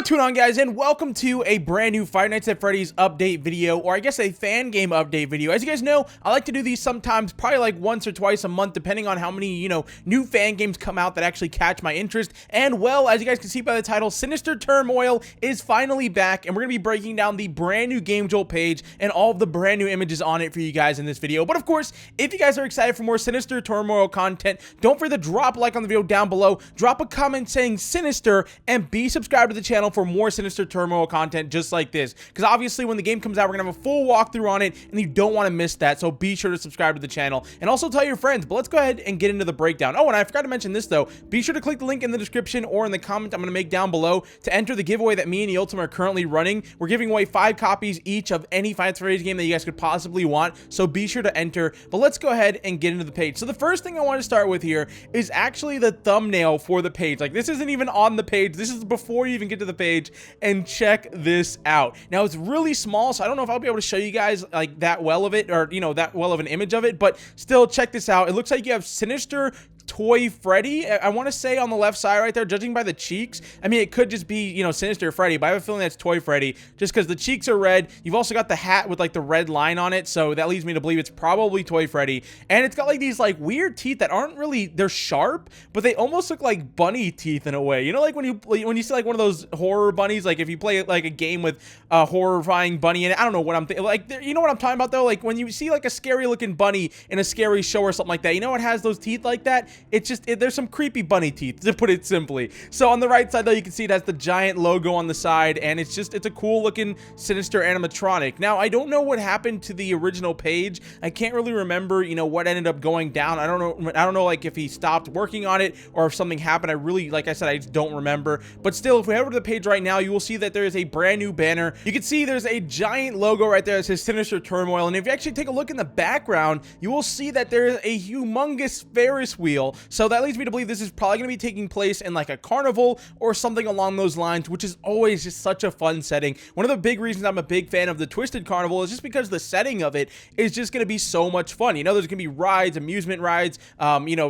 What's going on, guys, and welcome to a brand new Five Nights at Freddy's update video, or I guess a fan game update video. As you guys know, I like to do these sometimes, probably like once or twice a month, depending on how many, new fan games come out that actually catch my interest. And well, as you guys can see by the title, Sinister Turmoil is finally back, and we're going to be breaking down the brand new Game Jolt page and all of the brand new images on it for you guys in this video. But of course, if you guys are excited for more Sinister Turmoil content, don't forget to drop a like on the video down below, drop a comment saying Sinister, and be subscribed to the channel for more Sinister Turmoil content just like this, because obviously when the game comes out, we're gonna have a full walkthrough on it, and you don't want to miss that. So be sure to subscribe to the channel and also tell your friends. But let's go ahead and get into the breakdown. Oh, and I forgot to mention this though, be sure to click the link in the description or in the comment I'm gonna make down below to enter the giveaway that me and the Ultimate are currently running. We're giving away 5 copies each of any Five Nights at Freddy's game that you guys could possibly want, so be sure to enter. But let's go ahead and get into the page. So the first thing I want to start with here is actually the thumbnail for the page. Like, this isn't even on the page, this is before you even get to the page. And check this out. Now, it's really small, so I don't know if I'll be able to show you guys like that well of it, or that well of an image of it, but still, check this out. It looks like you have Sinister Toy Freddy, I want to say, on the left side right there, judging by the cheeks. I mean, it could just be, Sinister Freddy, but I have a feeling that's Toy Freddy, just because the cheeks are red. You've also got the hat with like the red line on it, so that leads me to believe it's probably Toy Freddy. And it's got like these like weird teeth that aren't really, they're sharp, but they almost look like bunny teeth in a way. You know, like when you see like one of those horror bunnies, like if you play like a game with a horrifying bunny in it. I don't know what I'm thinking, like, you know what I'm talking about though? Like when you see like a scary looking bunny in a scary show or something like that, it has those teeth like that. It's just, there's some creepy bunny teeth, to put it simply. So on the right side though, you can see it has the giant logo on the side, and it's a cool looking Sinister animatronic. Now, I don't know what happened to the original page. I can't really remember, what ended up going down. I don't know like if he stopped working on it or if something happened. I really, like I said, I just don't remember. But still, if we head over to the page right now, you will see that there is a brand new banner. You can see there's a giant logo right there that says Sinister Turmoil, and if you actually take a look in the background, you will see that there is a humongous Ferris wheel. So that leads me to believe this is probably going to be taking place in like a carnival or something along those lines, which is always just such a fun setting. One of the big reasons I'm a big fan of the Twisted Carnival is just because the setting of it is just going to be so much fun. There's going to be rides, amusement rides,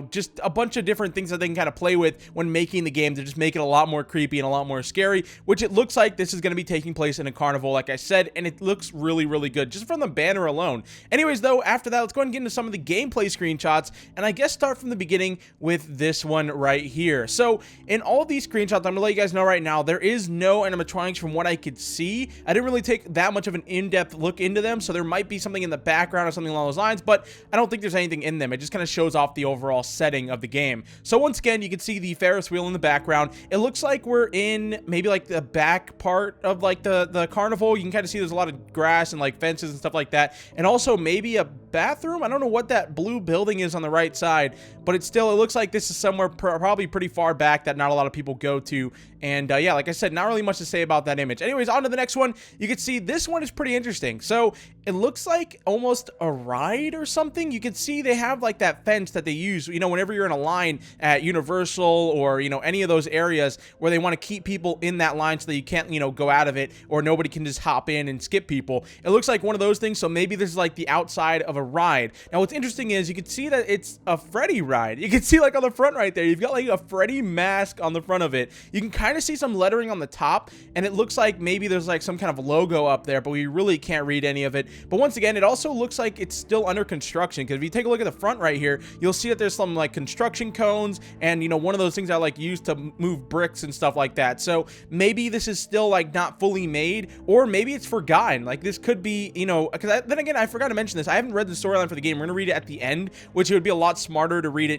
just a bunch of different things that they can kind of play with when making the game to just make it a lot more creepy and a lot more scary, which it looks like this is going to be taking place in a carnival, like I said, and it looks really, really good just from the banner alone. Anyways, though, after that, let's go ahead and get into some of the gameplay screenshots, and I guess start from the beginning with this one right here. So in all of these screenshots, I'm gonna let you guys know right now, there is no animatronics from what I could see. I didn't really take that much of an in-depth look into them, so there might be something in the background or something along those lines, but I don't think there's anything in them. It just kind of shows off the overall setting of the game. So once again, you can see the Ferris wheel in the background. It looks like we're in maybe like the back part of like the carnival. You can kind of see there's a lot of grass and like fences and stuff like that, and also maybe a bathroom. I don't know what that blue building is on the right side, but it looks like this is somewhere probably pretty far back that not a lot of people go to. And yeah, like I said, not really much to say about that image. Anyways, on to the next one. You can see this one is pretty interesting. So it looks like almost a ride or something. You can see they have like that fence that they use, whenever you're in a line at Universal or, any of those areas where they want to keep people in that line so that you can't, go out of it, or nobody can just hop in and skip people. It looks like one of those things. So maybe this is like the outside of a ride. Now, what's interesting is you can see that it's a Freddy ride. You can see like on the front right there, you've got like a Freddy mask on the front of it. You can kind of see some lettering on the top, and it looks like maybe there's like some kind of logo up there, but we really can't read any of it. But once again, it also looks like it's still under construction, because if you take a look at the front right here, you'll see that there's some like construction cones and, one of those things I like use to move bricks and stuff like that. So maybe this is still like not fully made, or maybe it's forgotten. Like this could be, because then again, I forgot to mention this. I haven't read the storyline for the game. We're gonna read it at the end, which it would be a lot smarter to read it,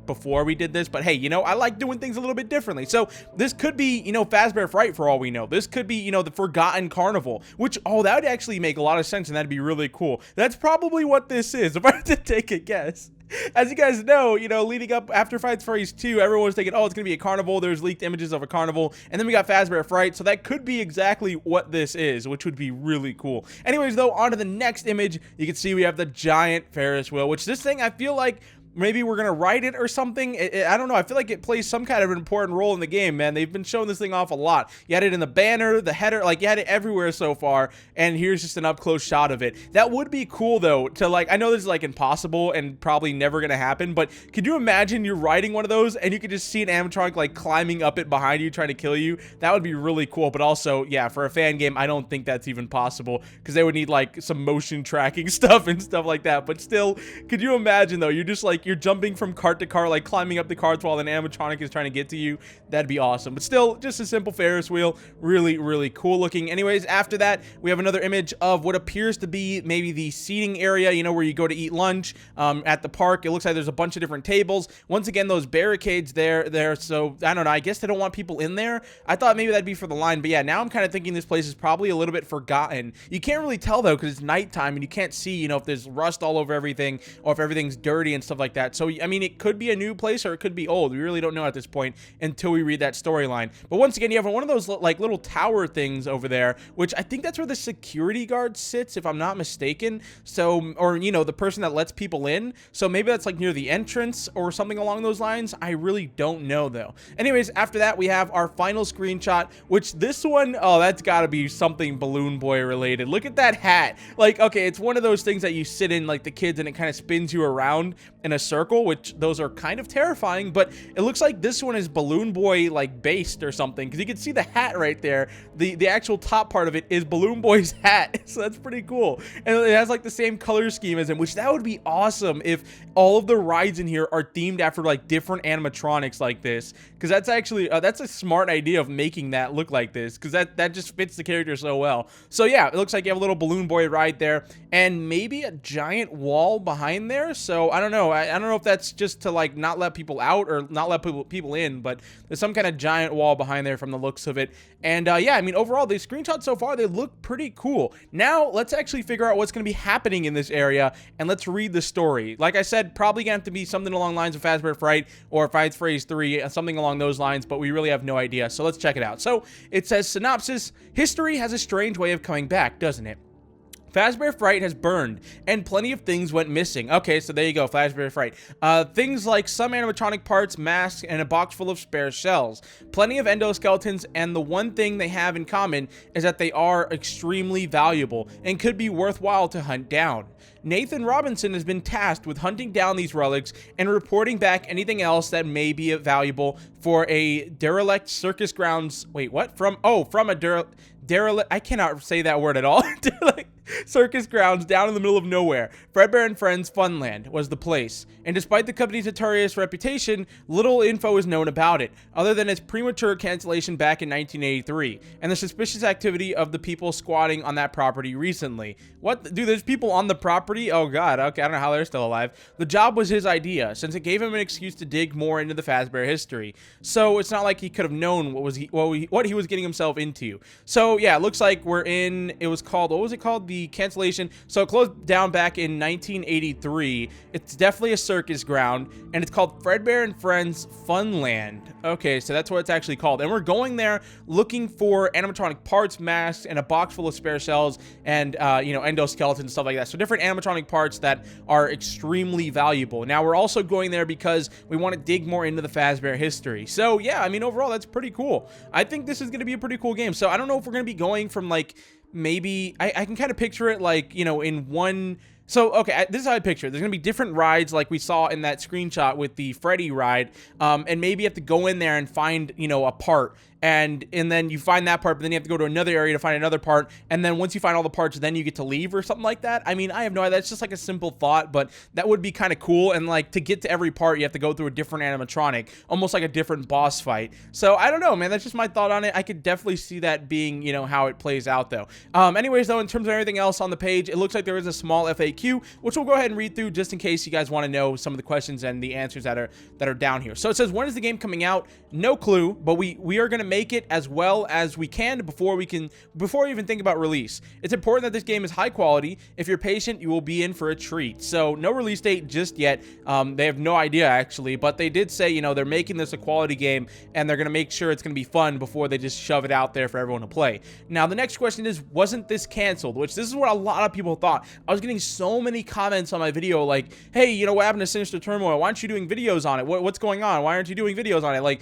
before we did this. But hey, I like doing things a little bit differently. So this could be, Fazbear Fright for all we know. This could be, the Forgotten Carnival, which, that would actually make a lot of sense, and that'd be really cool. That's probably what this is, if I had to take a guess. As you guys know, leading up after Five Nights at Freddy's 2, everyone was thinking, oh, it's going to be a carnival. There's leaked images of a carnival. And then we got Fazbear Fright. So that could be exactly what this is, which would be really cool. Anyways, though, on to the next image. You can see we have the giant Ferris wheel, which this thing, I feel like maybe we're gonna ride it or something. I don't know. I feel like it plays some kind of an important role in the game, man. They've been showing this thing off a lot. You had it in the banner, the header, like you had it everywhere so far, and here's just an up close shot of it. That would be cool though, to like, I know this is like impossible and probably never gonna happen, but could you imagine you're riding one of those and you could just see an animatronic like climbing up it behind you trying to kill you? That would be really cool. But also, yeah, for a fan game, I don't think that's even possible, because they would need like some motion tracking stuff and stuff like that. But still, could you imagine though, you're just like, you're jumping from cart to cart, like climbing up the carts while an animatronic is trying to get to you? That'd be awesome. But still, just a simple Ferris wheel. Really, really cool looking. Anyways, after that, we have another image of what appears to be maybe the seating area, you know, where you go to eat lunch at the park. It looks like there's a bunch of different tables. Once again, those barricades there. So I don't know, I guess they don't want people in there. I thought maybe that'd be for the line, but yeah, now I'm kind of thinking this place is probably a little bit forgotten. You can't really tell though, because it's nighttime and you can't see, you know, if there's rust all over everything or if everything's dirty and stuff like that. So I mean, it could be a new place or it could be old. We really don't know at this point until we read that storyline. But once again, you have one of those like little tower things over there, which I think that's where the security guard sits, if I'm not mistaken. So, or you know, the person that lets people in. So maybe that's like near the entrance or something along those lines. I really don't know though. Anyways, after that, we have our final screenshot, which this one, oh, that's gotta be something Balloon Boy related. Look at that hat. Like, okay, it's one of those things that you sit in like the kids and it kind of spins you around in a circle, which those are kind of terrifying, but it looks like this one is Balloon Boy like based or something, because you can see the hat right there. The actual top part of it is Balloon Boy's hat. So that's pretty cool. And it has like the same color scheme as him, which that would be awesome if all of the rides in here are themed after like different animatronics like this, because that's actually that's a smart idea of making that look like this, because that just fits the character so well. So yeah, it looks like you have a little Balloon Boy ride there and maybe a giant wall behind there. So I don't know. I don't know if that's just to like not let people out or not let people in, but there's some kind of giant wall behind there from the looks of it. And yeah, I mean, overall, the screenshots so far, they look pretty cool. Now, let's actually figure out what's going to be happening in this area, and let's read the story. Like I said, probably going to have to be something along the lines of Fazbear Fright or Fight Phrase 3, something along those lines, but we really have no idea. So let's check it out. So it says, synopsis: history has a strange way of coming back, doesn't it? Fazbear Fright has burned, and plenty of things went missing. Okay, so there you go, Fazbear Fright. Things like some animatronic parts, masks, and a box full of spare shells. Plenty of endoskeletons, and the one thing they have in common is that they are extremely valuable and could be worthwhile to hunt down. Nathan Robinson has been tasked with hunting down these relics and reporting back anything else that may be valuable for a derelict circus grounds. Wait, what? From a derelict. I cannot say that word at all. Derelict circus grounds down in the middle of nowhere. Fredbear and Friends Funland was the place, and despite the company's notorious reputation, little info is known about it, other than its premature cancellation back in 1983, and the suspicious activity of the people squatting on that property recently. What? Dude, there's people on the property? Oh god, okay, I don't know how they're still alive. The job was his idea, since it gave him an excuse to dig more into the Fazbear history, so it's not like he could have known what he was getting himself into. So yeah, it looks like we're in, it was called, what was it called? The cancellation. So it closed down back in 1983. It's definitely a circus ground, and it's called Fredbear and Friends Funland. Okay, so that's what it's actually called, and we're going there looking for animatronic parts, masks, and a box full of spare shells, and you know, endoskeletons, stuff like that. So different animatronic parts that are extremely valuable. Now we're also going there because we want to dig more into the Fazbear history. So yeah, I mean, overall, that's pretty cool. I think this is going to be a pretty cool game. So I don't know if we're going to be going from like, maybe I can kind of picture it like, you know, in one. So, okay, this is how I picture it. There's going to be different rides like we saw in that screenshot with the Freddy ride, and maybe you have to go in there and find, you know, a part, and then you find that part, but then you have to go to another area to find another part, and then once you find all the parts, then you get to leave or something like that. I mean, I have no idea. That's just like a simple thought, but that would be kind of cool, and like to get to every part, you have to go through a different animatronic, almost like a different boss fight. So, I don't know, man. That's just my thought on it. I could definitely see that being, you know, how it plays out, though. Anyways, though, in terms of everything else on the page, it looks like there is a small FAQ, which we'll go ahead and read through just in case you guys want to know some of the questions and the answers that are down here. So it says, when is the game coming out? No clue, but we are going to make it as well as we can before we even think about release. It's important that this game is high quality. If you're patient, you will be in for a treat. So no release date just yet. They have no idea actually, but they did say, you know, they're making this a quality game and they're going to make sure it's going to be fun before they just shove it out there for everyone to play. Now, the next question is, wasn't this canceled? Which this is what a lot of people thought. I was getting so many comments on my video like, hey, you know, what happened to Sinister Turmoil? Why aren't you doing videos on it? What's going on? Why aren't you doing videos on it? Like,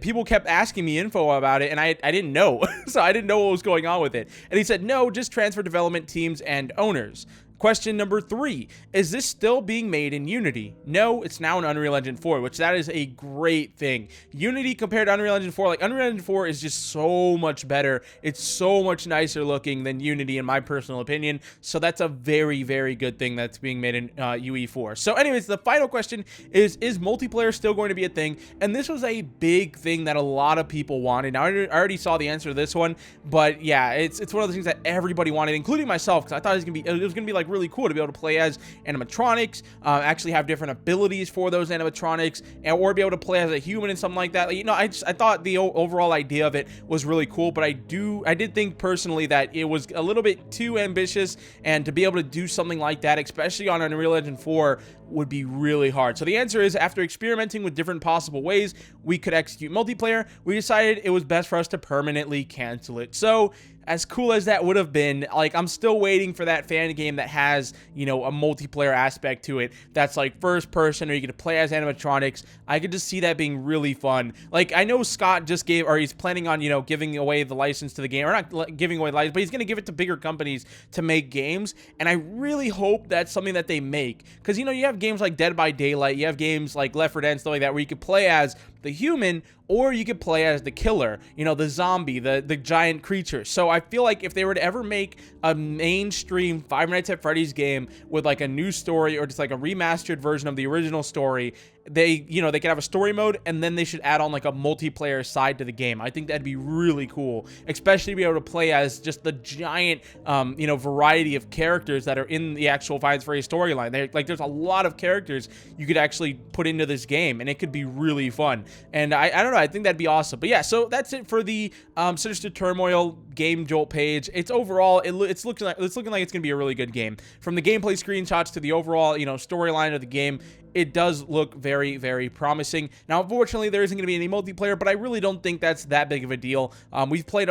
people kept asking me info about it, and I didn't know. So I didn't know what was going on with it. And he said, no, just transfer development teams and owners. Question number 3, is this still being made in Unity? No, it's now in Unreal Engine 4, which that is a great thing. Unity compared to Unreal Engine 4, like Unreal Engine 4 is just so much better. It's so much nicer looking than Unity in my personal opinion. So that's a very, very good thing that's being made in UE4. So anyways, the final question is multiplayer still going to be a thing? And this was a big thing that a lot of people wanted. Now, I already saw the answer to this one, but yeah, it's one of the things that everybody wanted, including myself, because I thought it was gonna be like really cool to be able to play as animatronics, actually have different abilities for those animatronics, or be able to play as a human and something like that. You know, I thought the overall idea of it was really cool, but I did think personally that it was a little bit too ambitious, and to be able to do something like that, especially on Unreal Engine 4, would be really hard. So the answer is, after experimenting with different possible ways we could execute multiplayer, we decided it was best for us to permanently cancel it. So as cool as that would have been, like, I'm still waiting for that fan game that has, you know, a multiplayer aspect to it that's like first person, or you get to play as animatronics. I could just see that being really fun. Like, I know Scott just gave, or he's planning on, you know, giving away the license to the game, or not giving away the license, but he's going to give it to bigger companies to make games. And I really hope that's something that they make, because, you know, you have games like Dead by Daylight, you have games like Left 4 Dead and stuff like that, where you could play as the human, or you could play as the killer, you know, the zombie, the giant creature. So I feel like if they were to ever make a mainstream Five Nights at Freddy's game with like a new story, or just like a remastered version of the original story, they could have a story mode, and then they should add on like a multiplayer side to the game. I think that'd be really cool, especially to be able to play as just the giant, you know, variety of characters that are in the actual Five Nights at Freddy's storyline. There's a lot of characters you could actually put into this game, and it could be really fun. And I don't know, I think that'd be awesome. But yeah, so that's it for the Sinister Turmoil Game Jolt page. It's overall, it's looking like it's gonna be a really good game. From the gameplay screenshots to the overall, you know, storyline of the game, it does look very, very promising. Now, unfortunately, there isn't going to be any multiplayer, but I really don't think that's that big of a deal. We've played,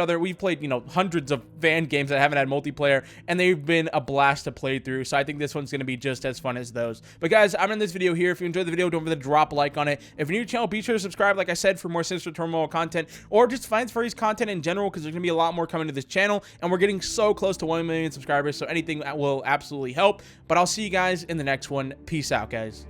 you know, hundreds of fan games that haven't had multiplayer, and they've been a blast to play through. So I think this one's going to be just as fun as those. But guys, I'm in this video here. If you enjoyed the video, don't forget to drop a like on it. If you're new to the channel, be sure to subscribe, like I said, for more Sinister Turmoil content, or just Five Nights at Freddy's content in general, because there's going to be a lot more coming to this channel, and we're getting so close to 1 million subscribers. So anything that will absolutely help. But I'll see you guys in the next one. Peace out, guys.